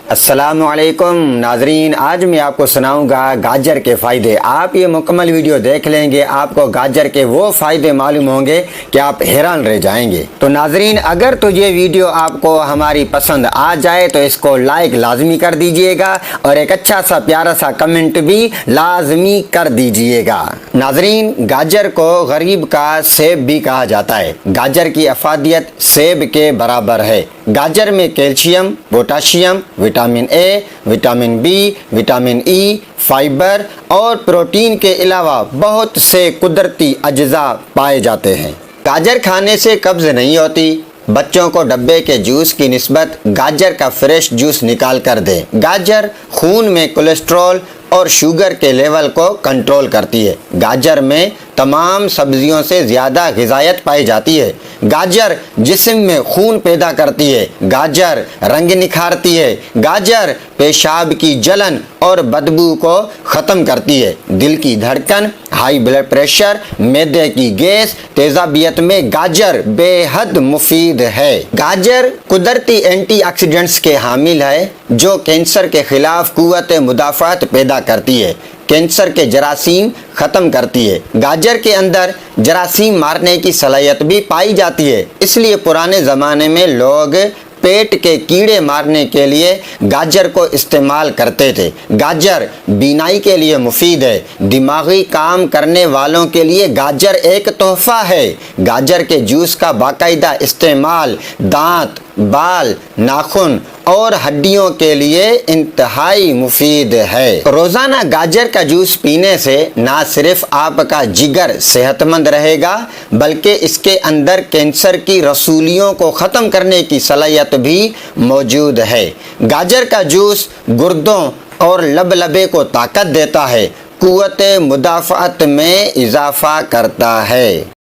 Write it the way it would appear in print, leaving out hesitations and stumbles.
السلام علیکم ناظرین، آج میں آپ کو سناؤں گا گاجر کے فائدے۔ آپ یہ مکمل ویڈیو دیکھ لیں گے، آپ کو گاجر کے وہ فائدے معلوم ہوں گے کہ آپ حیران رہ جائیں گے۔ تو ناظرین، اگر تو یہ ویڈیو آپ کو ہماری پسند آ جائے تو اس کو لائک لازمی کر دیجئے گا اور ایک اچھا سا پیارا سا کمنٹ بھی لازمی کر دیجئے گا۔ ناظرین، گاجر کو غریب کا سیب بھی کہا جاتا ہے۔ گاجر کی افادیت سیب کے برابر ہے۔ گاجر میں calcium, potassium, vitamin A, vitamin B, vitamin E, fibre اور پروٹین کے علاوہ بہت سے قدرتی اجزاء پائے جاتے ہیں۔ گاجر کھانے سے قبض نہیں ہوتی۔ بچوں کو ڈبے کے جوس کی نسبت گاجر کا فریش جوس نکال کر دیں۔ گاجر خون میں کولیسٹرول اور شوگر کے لیول کو کنٹرول کرتی ہے۔ گاجر میں تمام سبزیوں سے زیادہ غذائیت پائی جاتی ہے۔ گاجر جسم میں خون پیدا کرتی ہے۔ گاجر رنگ نکھارتی ہے۔ گاجر پیشاب کی جلن اور بدبو کو ختم کرتی ہے۔ دل کی دھڑکن، ہائی بلڈ پریشر، معدے کی گیس، تیزابیت میں گاجر بے حد مفید ہے۔ گاجر قدرتی اینٹی آکسیڈنٹس کے حامل ہے جو کینسر کے خلاف قوت مدافعت پیدا کرتی ہے۔ کینسر کے جراثیم ختم کرتی ہے۔ گاجر کے اندر جراثیم مارنے کی صلاحیت بھی پائی جاتی ہے، اس لیے پرانے زمانے میں لوگ پیٹ کے کیڑے مارنے کے لیے گاجر کو استعمال کرتے تھے۔ گاجر بینائی کے لیے مفید ہے۔ دماغی کام کرنے والوں کے لیے گاجر ایک تحفہ ہے۔ گاجر کے جوس کا باقاعدہ استعمال دانت، بال، ناخن اور ہڈیوں کے لیے انتہائی مفید ہے۔ روزانہ گاجر کا جوس پینے سے نہ صرف آپ کا جگر صحت مند رہے گا بلکہ اس کے اندر کینسر کی رسولیوں کو ختم کرنے کی صلاحیت بھی موجود ہے۔ گاجر کا جوس گردوں اور لبے کو طاقت دیتا ہے، قوت مدافعت میں اضافہ کرتا ہے۔